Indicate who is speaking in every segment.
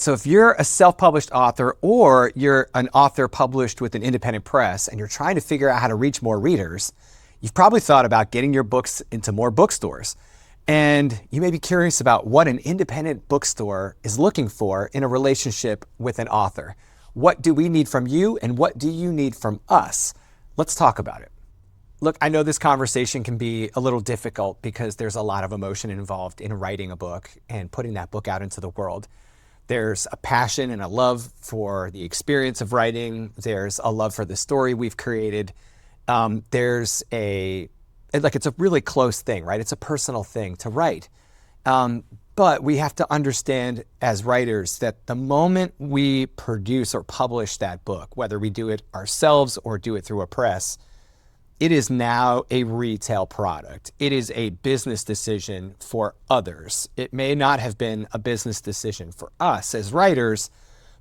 Speaker 1: So if you're a self-published author or you're an author published with an independent press and you're trying to figure out how to reach more readers, you've probably thought about getting your books into more bookstores. And you may be curious about what an independent bookstore is looking for in a relationship with an author. What do we need from you and what do you need from us? Let's talk about it. Look, I know this conversation can be a little difficult because there's a lot of emotion involved in writing a book and putting that book out into the world. There's a passion and a love for the experience of writing. There's a love for the story we've created. It's a really close thing, right? It's a personal thing to write. But we have to understand as writers that the moment we produce or publish that book, whether we do it ourselves or do it through a press, it is now a retail product. It is a business decision for others. It may not have been a business decision for us as writers,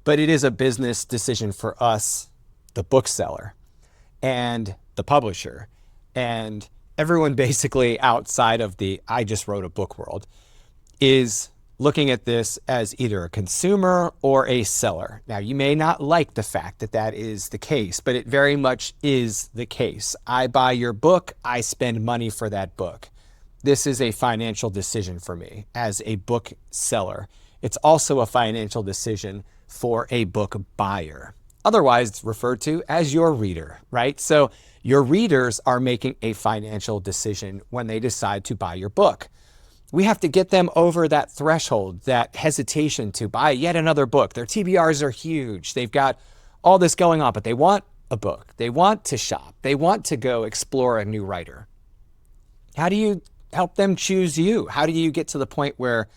Speaker 1: but it is a business decision for us, the bookseller, and the publisher, and everyone basically outside of the I just wrote a book world is looking at this as either a consumer or a seller. Now, you may not like the fact that that is the case, but it very much is the case. I buy your book, I spend money for that book. This is a financial decision for me as a book seller. It's also a financial decision for a book buyer, otherwise referred to as your reader, right? So your readers are making a financial decision when they decide to buy your book. We have to get them over that threshold, that hesitation to buy yet another book. Their TBRs are huge. They've got all this going on, but they want a book. They want to shop. They want to go explore a new writer. How do you help them choose you? How do you get to the point where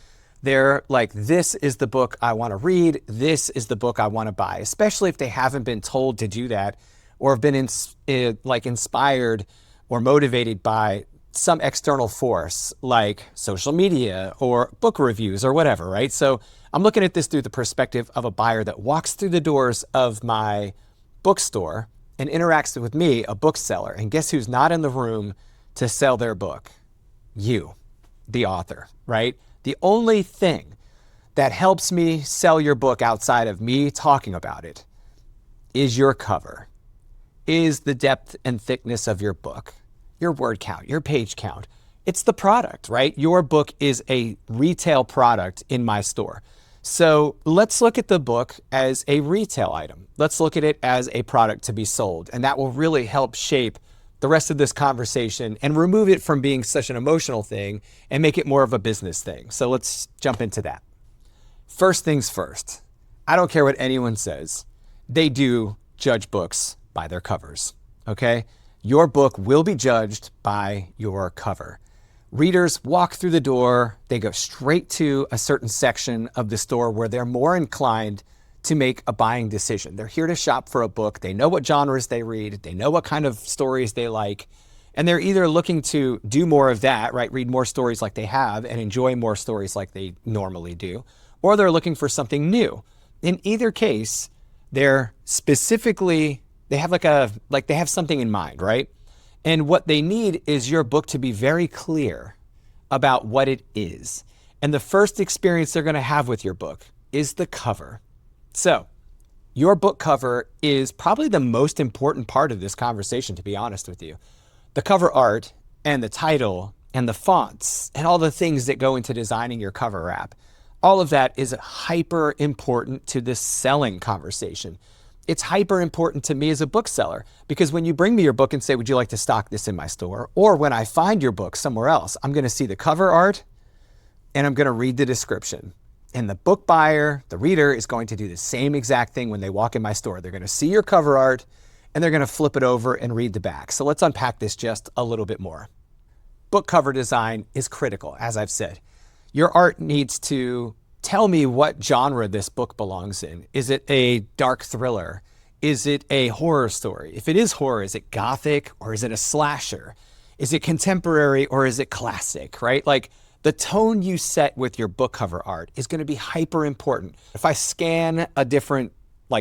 Speaker 1: they're like, this is the book I want to read. This is the book I want to buy, especially if they haven't been told to do that or have been inspired or motivated by some external force like social media or book reviews or whatever, right? So I'm looking at this through the perspective of a buyer that walks through the doors of my bookstore and interacts with me, a bookseller. And guess who's not in the room to sell their book? You, the author, right? The only thing that helps me sell your book outside of me talking about it is your cover, is the depth and thickness of your book, your word count, your page count. It's the product, right? Your book is a retail product in my store. So let's look at the book as a retail item. Let's look at it as a product to be sold. And that will really help shape the rest of this conversation and remove it from being such an emotional thing and make it more of a business thing. So let's jump into that. First things first, I don't care what anyone says. They do judge books by their covers, okay? Your book will be judged by your cover. Readers walk through the door, they go straight to a certain section of the store where they're more inclined to make a buying decision. They're here to shop for a book. They know what genres they read. They know what kind of stories they like. And they're either looking to do more of that, right? Read more stories like they have and enjoy more stories like they normally do. Or they're looking for something new. In either case, they're specifically they have something in mind, right? And what they need is your book to be very clear about what it is. And the first experience they're going to have with your book is the cover. So your book cover is probably the most important part of this conversation, to be honest with you. The cover art and the title and the fonts and all the things that go into designing your cover wrap, all of that is hyper important to this selling conversation. It's hyper important to me as a bookseller because when you bring me your book and say, would you like to stock this in my store? Or when I find your book somewhere else, I'm going to see the cover art and I'm going to read the description. And the book buyer, the reader, is going to do the same exact thing when they walk in my store. They're going to see your cover art and they're going to flip it over and read the back. So let's unpack this just a little bit more. Book cover design is critical, as I've said. Your art needs to tell me what genre this book belongs in. Is it a dark thriller? Is it a horror story? If it is horror, is it gothic or is it a slasher? Is it contemporary or is it classic, right? Like the tone you set with your book cover art is going to be hyper important. If I scan a different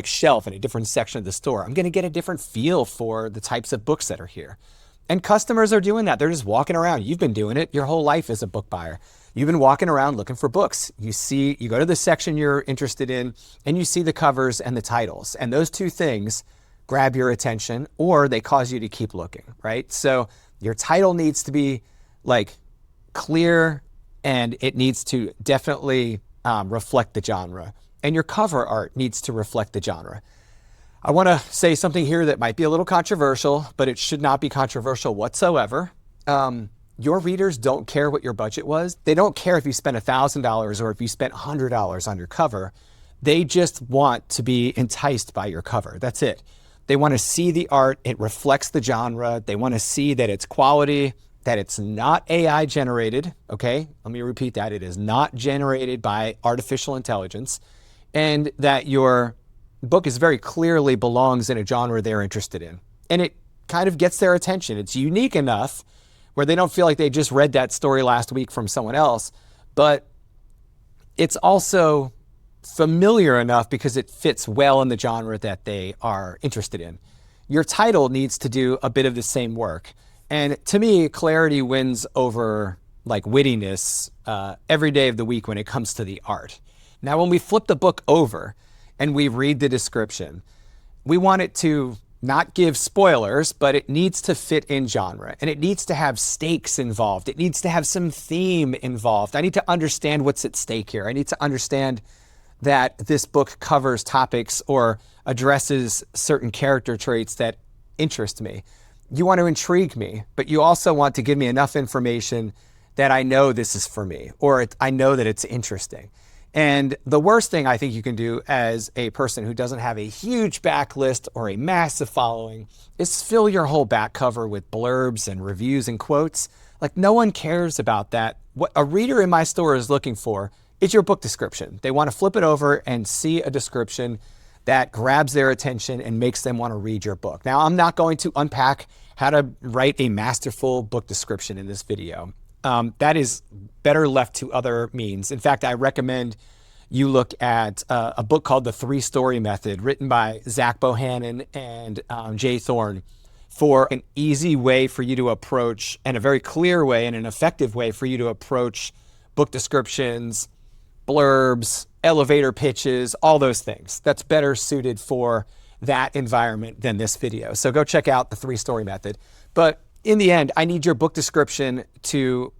Speaker 1: shelf in a different section of the store, I'm going to get a different feel for the types of books that are here. And customers are doing that. They're just walking around. You've been doing it your whole life as a book buyer. You've been walking around looking for books. You go to the section you're interested in and you see the covers and the titles. And those two things grab your attention or they cause you to keep looking, right? So your title needs to be like clear and it needs to definitely reflect the genre. And your cover art needs to reflect the genre. I want to say something here that might be a little controversial, but it should not be controversial whatsoever. Your readers don't care what your budget was. They don't care if you spent $1,000 or if you spent $100 on your cover. They just want to be enticed by your cover. That's it. They want to see the art. It reflects the genre. They want to see that it's quality, that it's not AI generated. Okay, let me repeat that. It is not generated by artificial intelligence, and that your book is very clearly belongs in a genre they're interested in. And it kind of gets their attention. It's unique enough where they don't feel like they just read that story last week from someone else, but it's also familiar enough because it fits well in the genre that they are interested in. Your title needs to do a bit of the same work. And to me, clarity wins over like wittiness every day of the week when it comes to the art. Now, when we flip the book over and we read the description, we want it to not give spoilers, but it needs to fit in genre and it needs to have stakes involved. It needs to have some theme involved. I need to understand what's at stake here. I need to understand that this book covers topics or addresses certain character traits that interest me. You want to intrigue me, but you also want to give me enough information that I know this is for me, or I know that it's interesting. And the worst thing I think you can do as a person who doesn't have a huge backlist or a massive following is fill your whole back cover with blurbs and reviews and quotes. Like, no one cares about that. What a reader in my store is looking for is your book description. They want to flip it over and see a description that grabs their attention and makes them want to read your book. Now, I'm not going to unpack how to write a masterful book description in this video. That is better left to other means. In fact, I recommend you look at a book called The 3-Story Method, written by Zach Bohannon and Jay Thorne, for an easy way for you to approach, and a very clear way and an effective way for you to approach book descriptions, blurbs, elevator pitches, all those things. That's better suited for that environment than this video. So go check out The 3-Story Method. But in the end, I need your book description to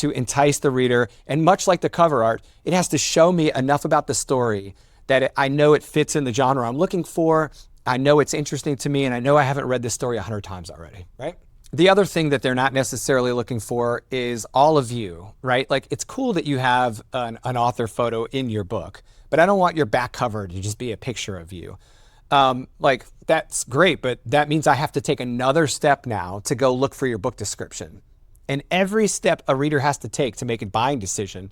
Speaker 1: entice the reader. And much like the cover art, it has to show me enough about the story that I know it fits in the genre I'm looking for. I know it's interesting to me, and I know I haven't read this story 100 times already, right? The other thing that they're not necessarily looking for is all of you, right? Like, it's cool that you have an author photo in your book, but I don't want your back cover to just be a picture of you. Like, that's great, but that means I have to take another step now to go look for your book description. And every step a reader has to take to make a buying decision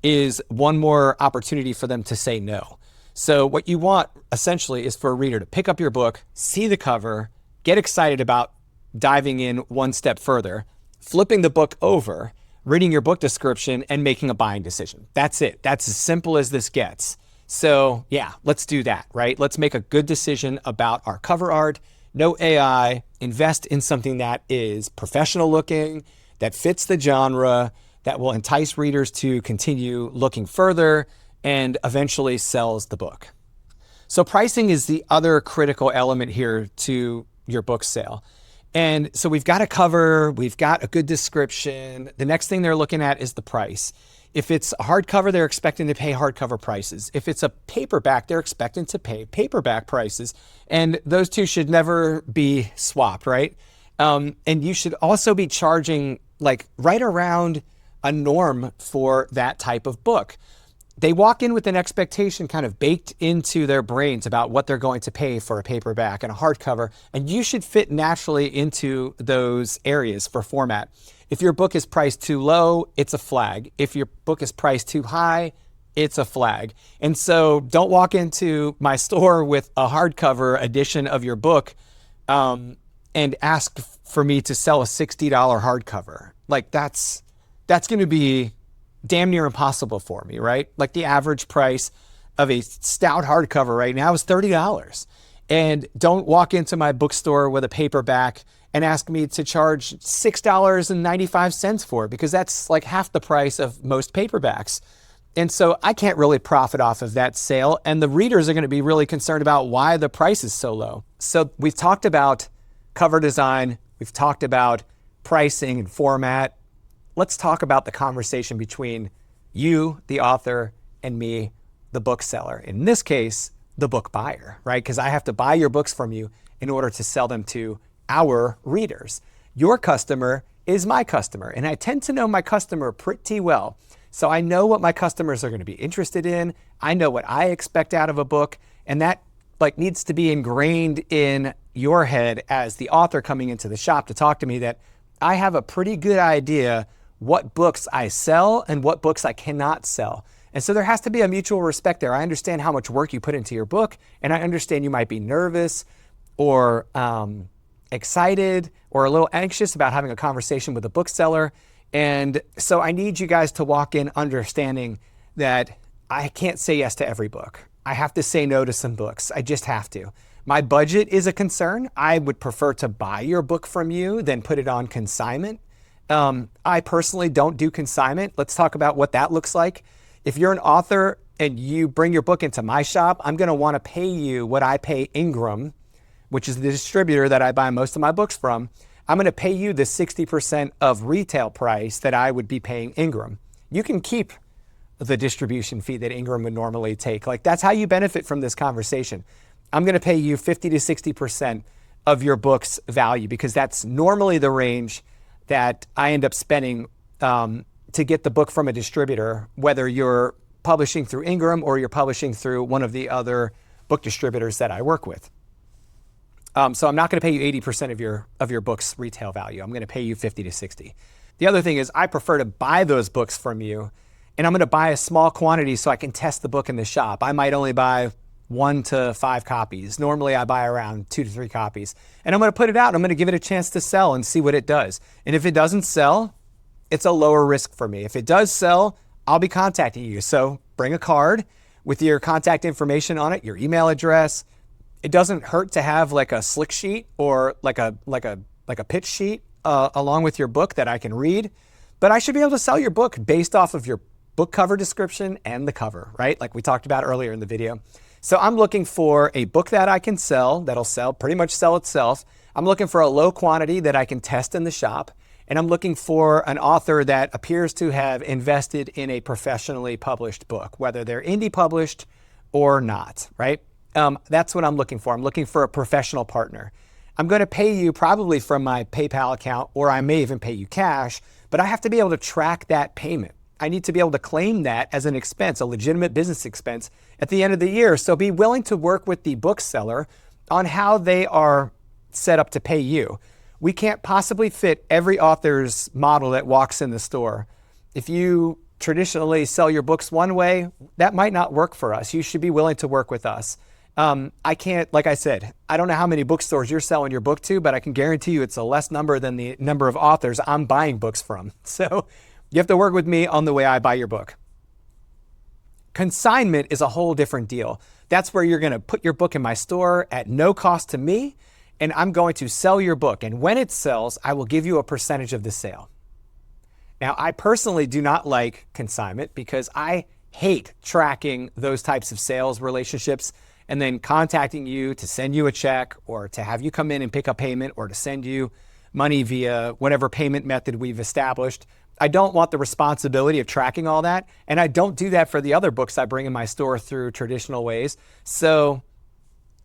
Speaker 1: is one more opportunity for them to say no. So what you want essentially is for a reader to pick up your book, see the cover, get excited about diving in one step further, flipping the book over, reading your book description, and making a buying decision. That's it. That's as simple as this gets. So yeah, let's do that, right? Let's make a good decision about our cover art. No AI, invest in something that is professional looking, that fits the genre, that will entice readers to continue looking further, and eventually sells the book. So pricing is the other critical element here to your book sale. And so we've got a cover, we've got a good description. The next thing they're looking at is the price. If it's a hardcover, they're expecting to pay hardcover prices. If it's a paperback, they're expecting to pay paperback prices. And those two should never be swapped, right? And you should also be charging like right around a norm for that type of book. They walk in with an expectation kind of baked into their brains about what they're going to pay for a paperback and a hardcover, and you should fit naturally into those areas for format. If your book is priced too low, it's a flag. If your book is priced too high, it's a flag. And so don't walk into my store with a hardcover edition of your book and ask for me to sell a $60 hardcover. Like that's going to be damn near impossible for me, right? Like the average price of a stout hardcover right now is $30. And don't walk into my bookstore with a paperback and ask me to charge $6.95 for it, because that's like half the price of most paperbacks. And so I can't really profit off of that sale. And the readers are going to be really concerned about why the price is so low. So we've talked about cover design. We've talked about pricing and format. Let's talk about the conversation between you, the author, and me, the bookseller. In this case, the book buyer, right? Because I have to buy your books from you in order to sell them to our readers. Your customer is my customer, and I tend to know my customer pretty well. So I know what my customers are going to be interested in. I know what I expect out of a book, and that needs to be ingrained in your head as the author coming into the shop to talk to me, that I have a pretty good idea what books I sell and what books I cannot sell. And so there has to be a mutual respect there. I understand how much work you put into your book, and I understand you might be nervous or excited or a little anxious about having a conversation with a bookseller. And so I need you guys to walk in understanding that I can't say yes to every book. I have to say no to some books. I just have to. My budget is a concern. I would prefer to buy your book from you than put it on consignment. I personally don't do consignment. Let's talk about what that looks like. If you're an author and you bring your book into my shop, I'm going to want to pay you what I pay Ingram, which is the distributor that I buy most of my books from. I'm going to pay you the 60% of retail price that I would be paying Ingram. You can keep the distribution fee that Ingram would normally take. That's how you benefit from this conversation. I'm going to pay you 50 to 60% of your book's value, because that's normally the range that I end up spending to get the book from a distributor, whether you're publishing through Ingram or you're publishing through one of the other book distributors that I work with. So I'm not going to pay you 80% of your book's retail value. I'm going to pay you 50 to 60. The other thing is I prefer to buy those books from you, and I'm going to buy a small quantity so I can test the book in the shop. I might only buy 1 to 5 copies. Normally I buy around 2 to 3 copies. And I'm going to put it out. I'm going to give it a chance to sell and see what it does. And if it doesn't sell, it's a lower risk for me. If it does sell, I'll be contacting you. So bring a card with your contact information on it, your email address. It doesn't hurt to have like a slick sheet or like a pitch sheet along with your book that I can read. But I should be able to sell your book based off of your book cover description and the cover, right? Like we talked about earlier in the video. So I'm looking for a book that I can sell, that'll pretty much sell itself. I'm looking for a low quantity that I can test in the shop. And I'm looking for an author that appears to have invested in a professionally published book, whether they're indie published or not, right? That's what I'm looking for. I'm looking for a professional partner. I'm going to pay you probably from my PayPal account, or I may even pay you cash, but I have to be able to track that payment. I need to be able to claim that as an expense, a legitimate business expense at the end of the year. So be willing to work with the bookseller on how they are set up to pay you. We can't possibly fit every author's model that walks in the store. If you traditionally sell your books one way, that might not work for us. You should be willing to work with us. I can't, like I said, I don't know how many bookstores you're selling your book to, but I can guarantee you it's a less number than the number of authors I'm buying books from. So you have to work with me on the way I buy your book. Consignment is a whole different deal. That's where you're going to put your book in my store at no cost to me, and I'm going to sell your book. And when it sells, I will give you a percentage of the sale. Now, I personally do not like consignment because I hate tracking those types of sales relationships and then contacting you to send you a check or to have you come in and pick up payment or to send you money via whatever payment method we've established. I don't want the responsibility of tracking all that. And I don't do that for the other books I bring in my store through traditional ways. So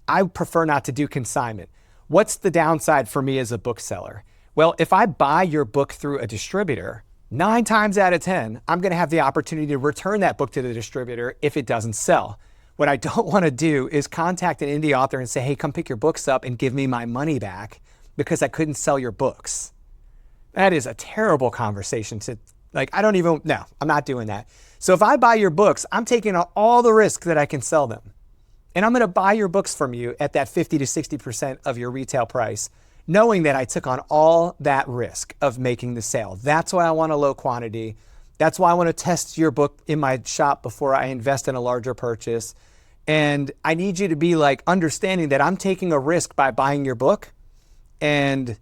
Speaker 1: I prefer not to do consignment. What's the downside for me as a bookseller? Well, if I buy your book through a distributor, 9 times out of 10, I'm going to have the opportunity to return that book to the distributor if it doesn't sell. What I don't want to do is contact an indie author and say, hey, come pick your books up and give me my money back because I couldn't sell your books. That is a terrible conversation to, I'm not doing that. So if I buy your books, I'm taking all the risk that I can sell them. And I'm going to buy your books from you at that 50 to 60% of your retail price, knowing that I took on all that risk of making the sale. That's why I want a low quantity. That's why I want to test your book in my shop before I invest in a larger purchase. And I need you to be like understanding that I'm taking a risk by buying your book. And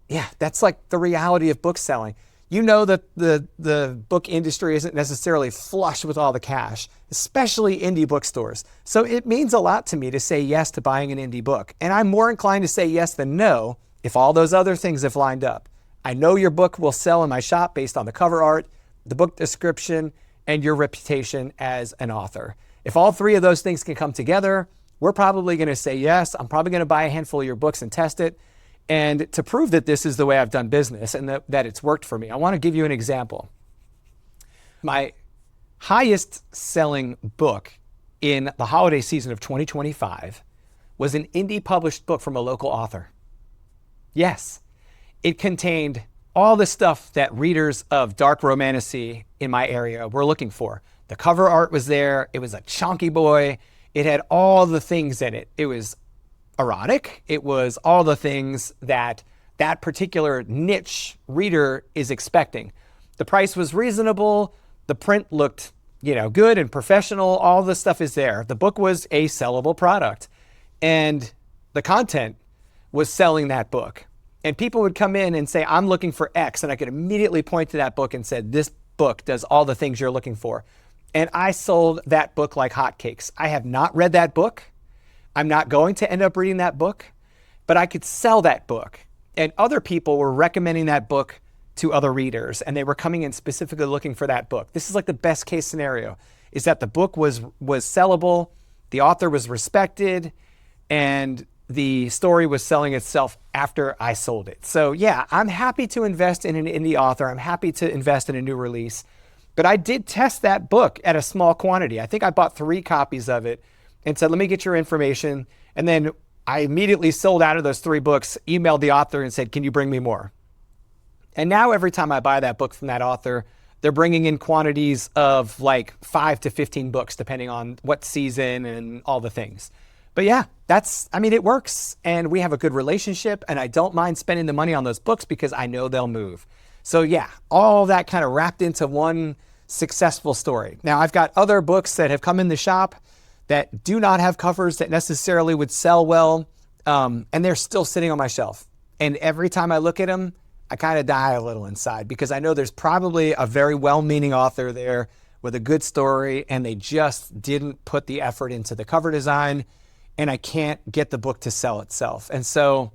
Speaker 1: yeah, that's like the reality of book selling. You know that the book industry isn't necessarily flush with all the cash, especially indie bookstores. So it means a lot to me to say yes to buying an indie book. And I'm more inclined to say yes than no if all those other things have lined up. I know your book will sell in my shop based on the cover art, the book description, and your reputation as an author. If all three of those things can come together, we're probably going to say yes. I'm probably going to buy a handful of your books and test it. And to prove that this is the way I've done business and that it's worked for me, I want to give you an example. My highest selling book in the holiday season of 2025 was an indie published book from a local author. Yes, it contained all the stuff that readers of dark romantasy in my area were looking for. The cover art was there. It was a chunky boy. It had all the things in it. It was erotic. It was all the things that that particular niche reader is expecting. The price was reasonable. The print looked, good and professional. All the stuff is there. The book was a sellable product, and the content was selling that book. And people would come in and say, I'm looking for X. And I could immediately point to that book and said, this book does all the things you're looking for. And I sold that book like hotcakes. I have not read that book. I'm not going to end up reading that book, but I could sell that book. And other people were recommending that book to other readers, and they were coming in specifically looking for that book. This is like the best case scenario, is that the book was sellable, the author was respected, and the story was selling itself after I sold it. So yeah, I'm happy to invest in an indie author. I'm happy to invest in a new release, but I did test that book at a small quantity. I think I bought 3 copies of it and said, let me get your information. And then I immediately sold out of those 3 books, emailed the author and said, can you bring me more? And now every time I buy that book from that author, they're bringing in quantities of like 5 to 15 books, depending on what season and all the things. But yeah, it works, and we have a good relationship, and I don't mind spending the money on those books because I know they'll move. So yeah, all that kind of wrapped into one successful story. Now I've got other books that have come in the shop that do not have covers that necessarily would sell well, and they're still sitting on my shelf. And every time I look at them, I kind of die a little inside because I know there's probably a very well-meaning author there with a good story, and they just didn't put the effort into the cover design, and I can't get the book to sell itself. And so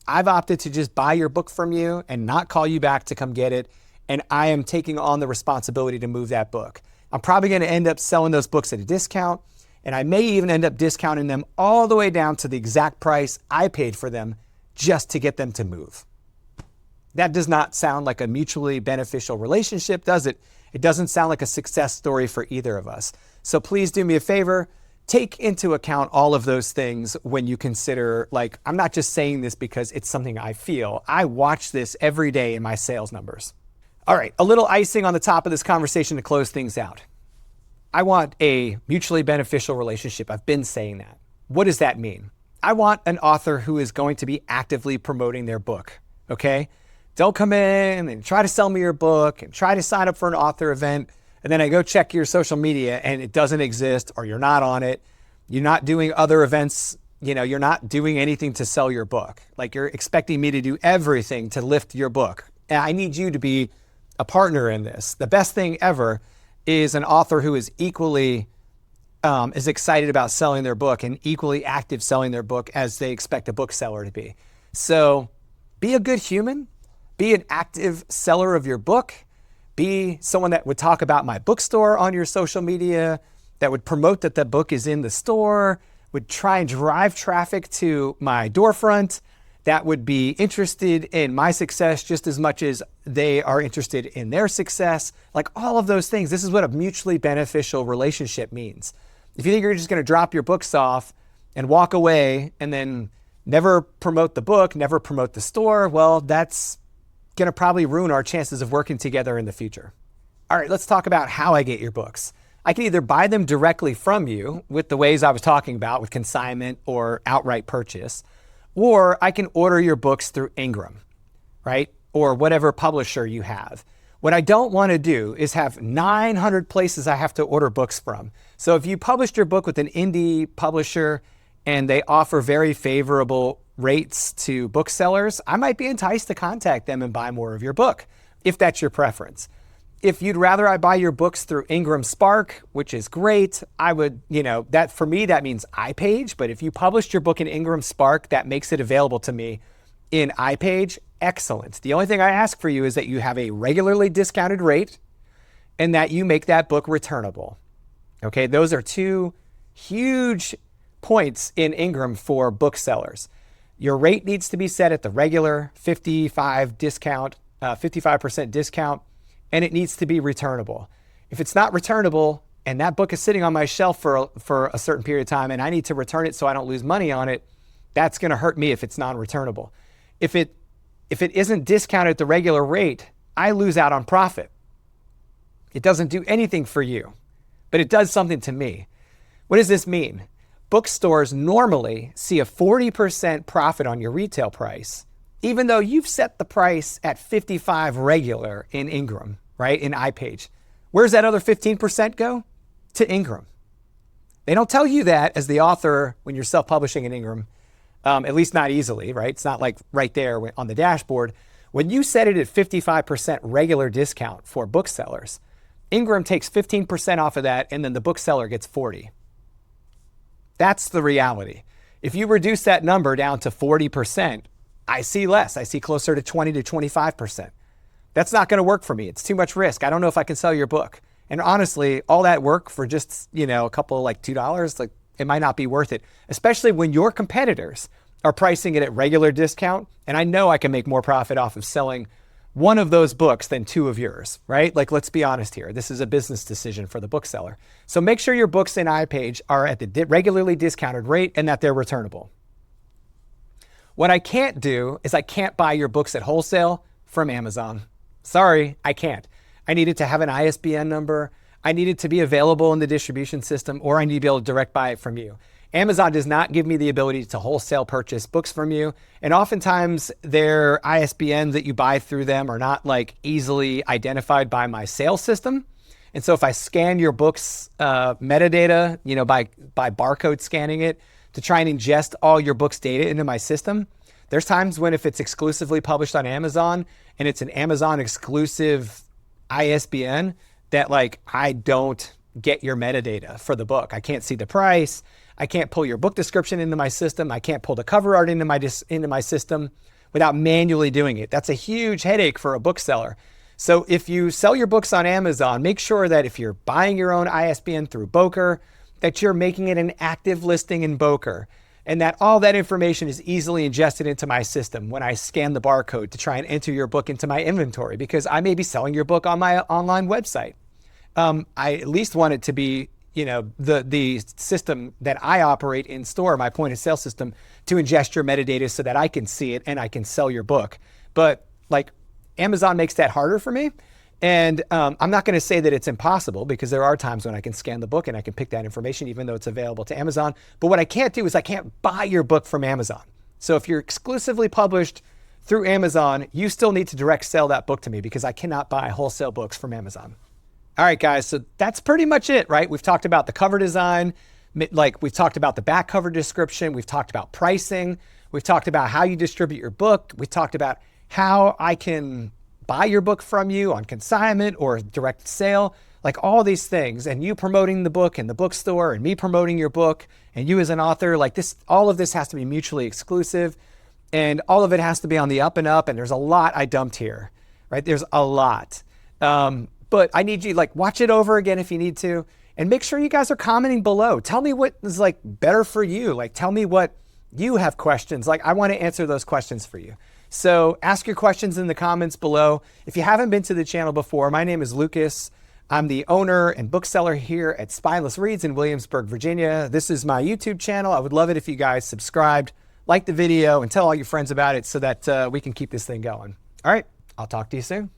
Speaker 1: I've opted to just buy your book from you and not call you back to come get it. And I am taking on the responsibility to move that book. I'm probably going to end up selling those books at a discount, and I may even end up discounting them all the way down to the exact price I paid for them just to get them to move. That does not sound like a mutually beneficial relationship, does it? It doesn't sound like a success story for either of us. So please do me a favor. Take into account all of those things when you consider, I'm not just saying this because it's something I feel. I watch this every day in my sales numbers. All right, a little icing on the top of this conversation to close things out. I want a mutually beneficial relationship. I've been saying that. What does that mean? I want an author who is going to be actively promoting their book, okay? Don't come in and try to sell me your book and try to sign up for an author event, and then I go check your social media and it doesn't exist, or you're not on it. You're not doing other events. You're not doing anything to sell your book. You're expecting me to do everything to lift your book. And I need you to be a partner in this. The best thing ever is an author who is equally is excited about selling their book and equally active selling their book as they expect a bookseller to be. So be a good human. Be an active seller of your book. Be someone that would talk about my bookstore on your social media, that would promote that the book is in the store, would try and drive traffic to my doorfront, that would be interested in my success just as much as they are interested in their success. All of those things. This is what a mutually beneficial relationship means. If you think you're just going to drop your books off and walk away and then never promote the book, never promote the store, well, that's going to probably ruin our chances of working together in the future. All right, let's talk about how I get your books. I can either buy them directly from you with the ways I was talking about with consignment or outright purchase, or I can order your books through Ingram, right? Or whatever publisher you have. What I don't want to do is have 900 places I have to order books from. So if you published your book with an indie publisher and they offer very favorable rates to booksellers, I might be enticed to contact them and buy more of your book, if that's your preference. If you'd rather I buy your books through Ingram Spark, which is great, I would, that for me, that means iPage. But if you published your book in Ingram Spark, that makes it available to me in iPage. Excellent. The only thing I ask for you is that you have a regularly discounted rate and that you make that book returnable. Okay, those are two huge points in Ingram for booksellers. Your rate needs to be set at the regular 55% discount, and it needs to be returnable. If it's not returnable and that book is sitting on my shelf for a certain period of time and I need to return it so I don't lose money on it, that's going to hurt me if it's non-returnable. If it isn't discounted at the regular rate, I lose out on profit. It doesn't do anything for you, but it does something to me. What does this mean? Bookstores normally see a 40% profit on your retail price, even though you've set the price at 55 regular in Ingram, right? In iPage. Where's that other 15% go? To Ingram. They don't tell you that as the author when you're self-publishing in Ingram, at least not easily, right? It's not like right there on the dashboard. When you set it at 55% regular discount for booksellers, Ingram takes 15% off of that and then the bookseller gets 40. That's the reality. If you reduce that number down to 40%, I see less. I see closer to 20 to 25%. That's not going to work for me. It's too much risk. I don't know if I can sell your book. And honestly, all that work for just, a couple like $2, it might not be worth it, especially when your competitors are pricing it at regular discount. And I know I can make more profit off of selling one of those books than two of yours, right? Let's be honest here. This is a business decision for the bookseller. So make sure your books in iPage are at the regularly discounted rate and that they're returnable. What I can't do is I can't buy your books at wholesale from Amazon. Sorry, I can't. I need it to have an ISBN number. I need it to be available in the distribution system, or I need to be able to direct buy it from you. Amazon does not give me the ability to wholesale purchase books from you. And oftentimes their ISBNs that you buy through them are not easily identified by my sales system. And so if I scan your book's metadata, by barcode scanning it to try and ingest all your book's data into my system, there's times when if it's exclusively published on Amazon and it's an Amazon exclusive ISBN that I don't get your metadata for the book. I can't see the price. I can't pull your book description into my system. I can't pull the cover art into my system without manually doing it. That's a huge headache for a bookseller. So if you sell your books on Amazon, make sure that if you're buying your own ISBN through Boker, that you're making it an active listing in Boker and that all that information is easily ingested into my system when I scan the barcode to try and enter your book into my inventory, because I may be selling your book on my online website. I at least want it to be the system that I operate in store, my point of sale system, to ingest your metadata so that I can see it and I can sell your book. But Amazon makes that harder for me. And I'm not going to say that it's impossible, because there are times when I can scan the book and I can pick that information even though it's available to Amazon. But what I can't do is I can't buy your book from Amazon. So if you're exclusively published through Amazon, you still need to direct sell that book to me, because I cannot buy wholesale books from Amazon. All right, guys, so that's pretty much it, right? We've talked about the cover design, we've talked about the back cover description, we've talked about pricing, we've talked about how you distribute your book, we've talked about how I can buy your book from you on consignment or direct sale, all these things, and you promoting the book in the bookstore and me promoting your book and you as an author, all of this has to be mutually exclusive and all of it has to be on the up and up. And there's a lot I dumped here, right? There's a lot. But I need you watch it over again if you need to, and make sure you guys are commenting below. Tell me what is better for you. Tell me what you have questions. I want to answer those questions for you. So ask your questions in the comments below. If you haven't been to the channel before, my name is Lucas. I'm the owner and bookseller here at Spineless Reads in Williamsburg, Virginia. This is my YouTube channel. I would love it if you guys subscribed, like the video, and tell all your friends about it so that we can keep this thing going. All right, I'll talk to you soon.